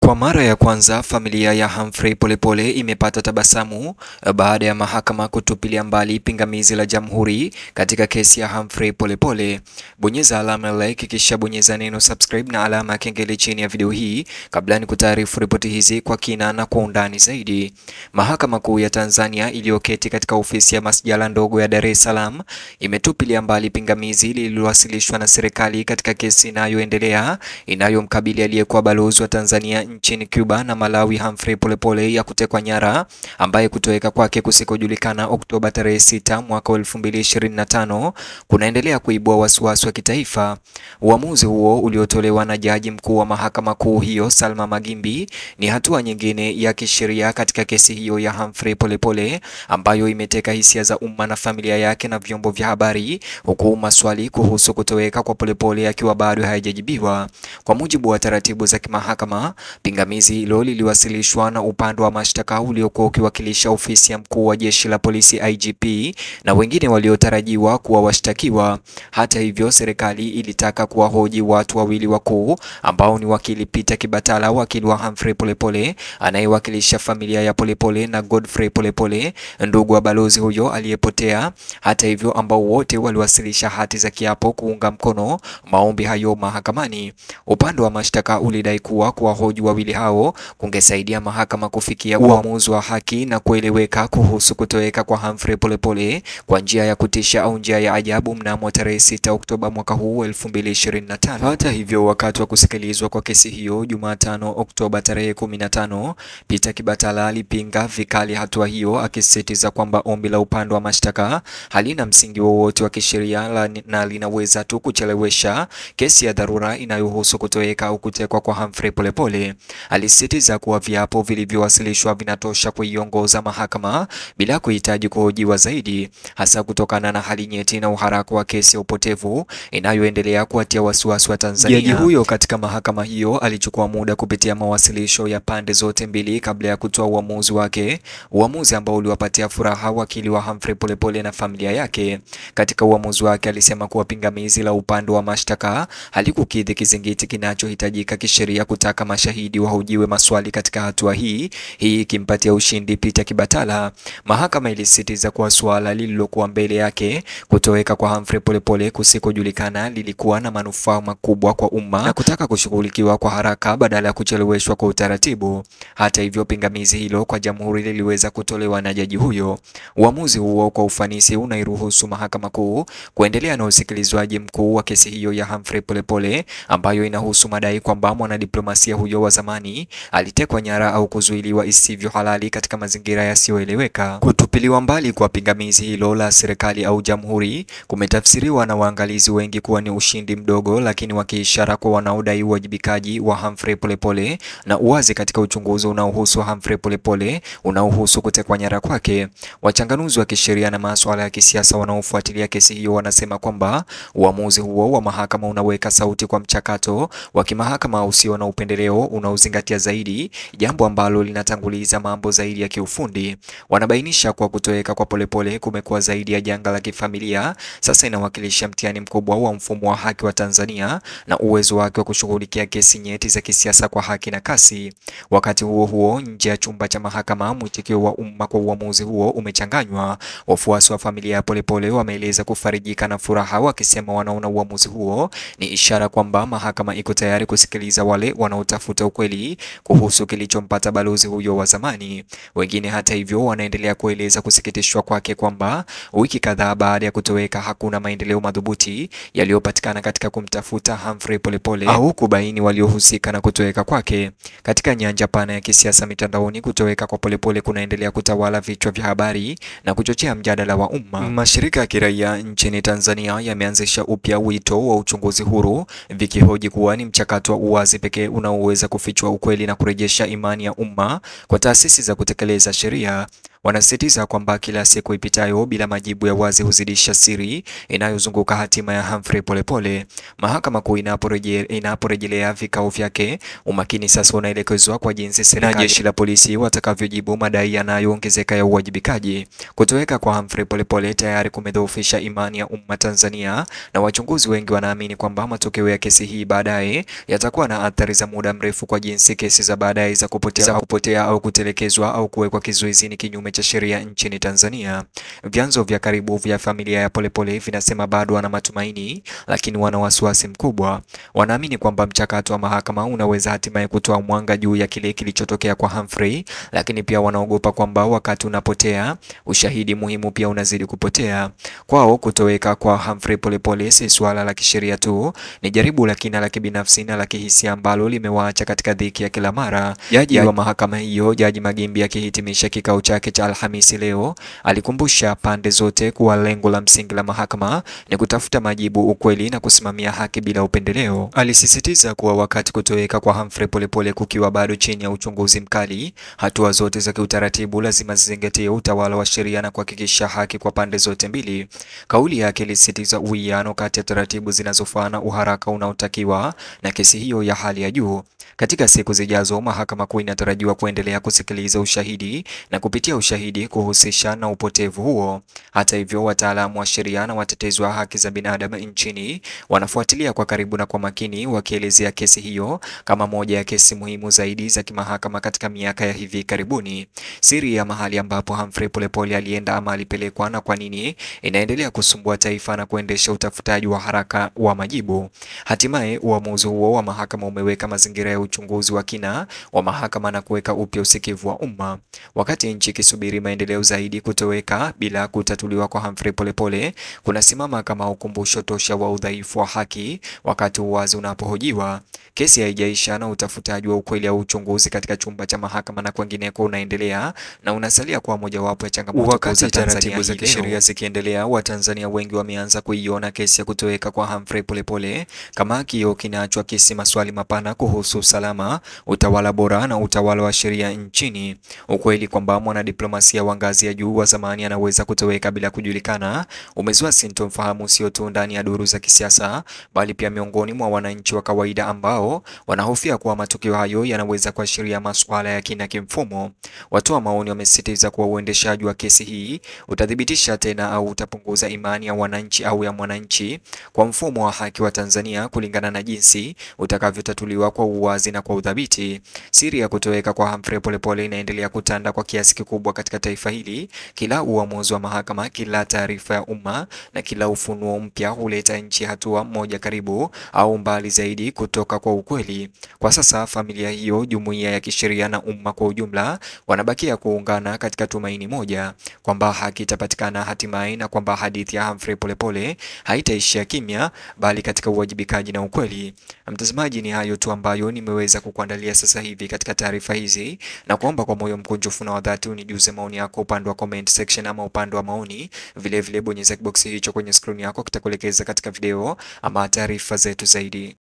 Kwa mara ya kwanza familia ya Humphrey Polepole imepata tabasamu baada ya mahakama kutupilia mbali pingamizi la jamhuri katika kesi ya Humphrey Polepole. Bonyeza alama ya like kisha bonyeza neno subscribe na alama ya kengele chini ya video hii kabla ni kutaarifu ripoti hizi kwa kina na kwa undani zaidi. Mahakama Kuu ya Tanzania iliyoketi katika ofisi ya masjala ndogo ya Dar es Salaam imetupilia mbali pingamizi lililowasilishwa na serikali katika kesi inayoendelea inayomkabili aliyekuwa balozi wa Tanzania nchini Cuba na Malawi Humphrey Polepole ya kutekwa nyara, ambaye kutoweka kwake kusikojulikana Oktoba tarehe 6 mwaka 2025 kunaendelea kuibua wasiwasi wa kitaifa. Uamuzi huo uliotolewa na jaji mkuu wa mahakama kuu hiyo Salma Magimbi ni hatua nyingine ya kisheria katika kesi hiyo ya Humphrey Polepole ambayo imeteka hisia za umma na familia yake na vyombo vya habari, huku maswali kuhusu kutoweka kwa Polepole akiwa bado hayajajibiwa. Kwa mujibu wa taratibu za kimahakama, pingamizi hilo liliwasilishwa na upande wa mashtaka uliokuwa ukiwakilisha ofisi ya mkuu wa jeshi la polisi IGP na wengine waliotarajiwa kuwa washtakiwa. Hata hivyo, serikali ilitaka kuwahoji watu wawili wakuu ambao ni wakili Peter Kibatala, wakili wa Humphrey Polepole anayewakilisha familia ya Polepole, na Godfrey Polepole, ndugu wa balozi huyo aliyepotea. Hata hivyo, ambao wote waliwasilisha hati za kiapo kuunga mkono maombi hayo mahakamani. Upande wa mashtaka ulidai kuwa kuwahoji wawili hao kungesaidia mahakama kufikia uamuzi wa haki na kueleweka kuhusu kutoweka kwa Humphrey Polepole kwa njia ya kutisha au njia ya ajabu mnamo tarehe 6 Oktoba mwaka huu 2025. Hata hivyo, wakati wa kusikilizwa kwa kesi hiyo Jumatano Oktoba tarehe 15, Peter Kibatala alipinga vikali hatua hiyo, akisisitiza kwamba ombi la upande wa mashtaka halina msingi wowote wa kisheria na linaweza tu kuchelewesha kesi ya dharura inayohusu kutoweka au kutekwa kwa Humphrey Polepole. Alisisitiza kuwa viapo vilivyowasilishwa vinatosha kuiongoza mahakama bila kuhitaji kuhojiwa zaidi, hasa kutokana na hali nyeti na uharaka wa kesi ya upotevu inayoendelea kuatia wasiwasi wa Tanzania. Jaji huyo katika mahakama hiyo alichukua muda kupitia mawasilisho ya pande zote mbili kabla ya kutoa uamuzi wake, uamuzi ambao uliwapatia furaha wakili wa Humphrey Polepole na familia yake. Katika uamuzi wake alisema kuwa pingamizi la upande wa mashtaka halikukidhi kizingiti kinachohitajika kisheria kutaka mashahidi wahojiwe maswali katika hatua hii ikimpatia ushindi Peter Kibatala. Mahakama ilisisitiza kuwa swala lililokuwa mbele yake, kutoweka kwa Humphrey Polepole kusikojulikana, lilikuwa na manufaa makubwa kwa umma na kutaka kushughulikiwa kwa haraka badala ya kucheleweshwa kwa utaratibu. Hata hivyo, pingamizi hilo kwa jamhuri liliweza kutolewa na jaji huyo. Uamuzi huo kwa ufanisi unairuhusu mahakama kuu kuendelea na usikilizwaji mkuu wa kesi hiyo ya Humphrey Polepole ambayo inahusu madai kwamba mwanadiplomasia huyo wa zamani alitekwa nyara au kuzuiliwa isivyo halali katika mazingira yasiyoeleweka. Kutupiliwa mbali kwa pingamizi hilo la serikali au jamhuri kumetafsiriwa na waangalizi wengi kuwa ni ushindi mdogo, lakini wakiishara kwa wanaodai uwajibikaji wa Humphrey Polepole na uwazi katika uchunguzi unaohusu Humphrey Polepole unaohusu kutekwa nyara kwake. Wachanganuzi wa kisheria na masuala ya kisiasa wanaofuatilia kesi hiyo wanasema kwamba uamuzi huo wa mahakama unaweka sauti kwa mchakato wa kimahakama usio na upendeleo unaozingatia zaidi, jambo ambalo linatanguliza mambo zaidi ya kiufundi. Wanabainisha kwa kutoweka kwa Polepole kumekuwa zaidi ya janga la kifamilia, sasa inawakilisha mtihani mkubwa wa mfumo wa haki wa Tanzania na uwezo wake wa kushughulikia kesi nyeti za kisiasa kwa haki na kasi. Wakati huo huo, nje ya chumba cha mahakama, mwitikio wa umma kwa uamuzi huo umechanganywa. Wafuasi wa familia ya Polepole wameeleza kufarijika na furaha, wakisema wanaona uamuzi huo ni ishara kwamba mahakama iko tayari kusikiliza wale wanaotafuta ukweli kuhusu kilichompata balozi huyo wa zamani. Wengine hata hivyo wanaendelea kueleza kusikitishwa kwake kwamba wiki kadhaa baada ya kutoweka hakuna maendeleo madhubuti yaliyopatikana katika kumtafuta Humphrey Polepole au kubaini waliohusika na kutoweka kwake. Katika nyanja pana ya kisiasa mitandaoni, kutoweka kwa Polepole kunaendelea kutawala vichwa vya habari na kuchochea mjadala wa umma. Mashirika ya kiraia nchini Tanzania yameanzisha upya wito wa uchunguzi huru, vikihoji kuwa ni mchakato wa uwazi pekee unaoweza kufichua ukweli na kurejesha imani ya umma kwa taasisi za kutekeleza sheria. Wanasisitiza kwamba kila siku ipitayo bila majibu ya wazi huzidisha siri inayozunguka hatima ya Humphrey Polepole. Mahakama Kuu inaporejelea vikao vyake, umakini sasa unaelekezwa kwa jinsi serikali na jeshi la polisi watakavyojibu madai yanayoongezeka ya uwajibikaji. Kutoweka kwa Humphrey Polepole tayari kumedhoofisha imani ya umma Tanzania, na wachunguzi wengi wanaamini kwamba matokeo ya kesi hii baadaye yatakuwa na athari za muda mrefu kwa jinsi kesi za baadaye za kupotea au kutelekezwa au kuwekwa kizuizini kinyume cha sheria nchini Tanzania. Vyanzo vya karibu vya familia ya Polepole vinasema bado wana matumaini, lakini wana wasiwasi mkubwa. Wanaamini kwamba mchakato wa mahakama unaweza hatimaye kutoa mwanga juu ya kile kilichotokea kwa Humphrey, lakini pia wanaogopa kwamba wakati unapotea, ushahidi muhimu pia unazidi kupotea. Kwao kutoweka kwa Humphrey Polepole si suala la kisheria tu, ni jaribu la kina la kibinafsi na la kihisia ambalo limewaacha katika dhiki ya kila mara. Jaji wa mahakama hiyo, Jaji Magimbi, akihitimisha kikao chake cha Alhamisi leo, alikumbusha pande zote kuwa lengo la msingi la mahakama ni kutafuta majibu, ukweli na kusimamia haki bila upendeleo. Alisisitiza kuwa wakati kutoweka kwa Humphrey Polepole kukiwa bado chini ya uchunguzi mkali, hatua zote za kiutaratibu lazima zizingatie utawala wa sheria na kuhakikisha haki kwa pande zote mbili. Kauli yake ilisisitiza uwiano kati ya taratibu zinazofaa na uharaka unaotakiwa na kesi hiyo ya hali ya juu. Katika siku zijazo, Mahakama Kuu inatarajiwa kuendelea kusikiliza ushahidi na kupitia ushahidi kuhusisha na upotevu huo. Hata hivyo, wataalamu wa sheria na watetezi wa haki za binadamu nchini wanafuatilia kwa karibu na kwa makini, wakielezea kesi hiyo kama moja ya kesi muhimu zaidi za kimahakama katika miaka ya hivi karibuni. Siri ya mahali ambapo Humphrey Polepole alienda ama alipelekwa na kwa nini inaendelea kusumbua taifa na kuendesha utafutaji wa haraka wa majibu. Hatimaye, uamuzi huo wa mahakama umeweka mazingira ya uchunguzi wa kina wa mahakama na kuweka upya usikivu wa umma. Wakati nchi ikisubiri maendeleo zaidi, kutoweka bila kutatuliwa kwa Humphrey Polepole kunasimama kama ukumbusho tosha wa udhaifu wa haki. Wakati uwazi unapohojiwa, kesi haijaisha na utafutaji wa ukweli au uchunguzi katika chumba cha mahakama na kwingineko unaendelea na unasalia kuwa mojawapo ya changamoto za taratibu za kisheria zikiendelea. Watanzania wengi wameanza kuiona kesi ya kutoweka kwa Humphrey Polepole kama kioo kinachoakisi maswali mapana kuhusu usalama, utawala bora na utawala wa sheria nchini. Ukweli kwamba mwanadiplomasia wa ngazi ya juu wa zamani anaweza kutoweka bila kujulikana umezua sintofahamu sio tu ndani ya duru za kisiasa, bali pia miongoni mwa wananchi wa kawaida ambao wanahofia kuwa matukio hayo yanaweza kuashiria masuala ya kina kimfumo. Watoa maoni wamesisitiza kuwa uendeshaji wa kesi hii utathibitisha tena au utapunguza imani ya wananchi au ya mwananchi kwa mfumo wa haki wa Tanzania kulingana na jinsi utakavyotatuliwa kwa uwazi na kwa udhabiti. Siri ya kutoweka kwa Humphrey Polepole inaendelea kutanda kwa kiasi kikubwa katika taifa hili. Kila uamuzi wa mahakama, kila taarifa ya umma na kila ufunuo mpya huleta nchi hatua moja karibu au mbali zaidi kutoka kwa ukweli. Kwa sasa familia hiyo, jumuiya ya kisheria na umma kwa ujumla wanabakia kuungana katika tumaini moja kwamba haki itapatikana hatimaye na kwamba hadithi ya Humphrey Polepole haitaishia kimya bali katika uwajibikaji na ukweli. Mtazamaji, ni hayo tu ambayo nimeweza kukuandalia sasa hivi katika taarifa hizi, na kuomba kwa moyo mkunjufu na wa dhati unijuze maoni yako upande wa comment section ama upande wa maoni. Vile bonyeza box hicho kwenye screen yako, kitakuelekeza katika video ama taarifa zetu zaidi.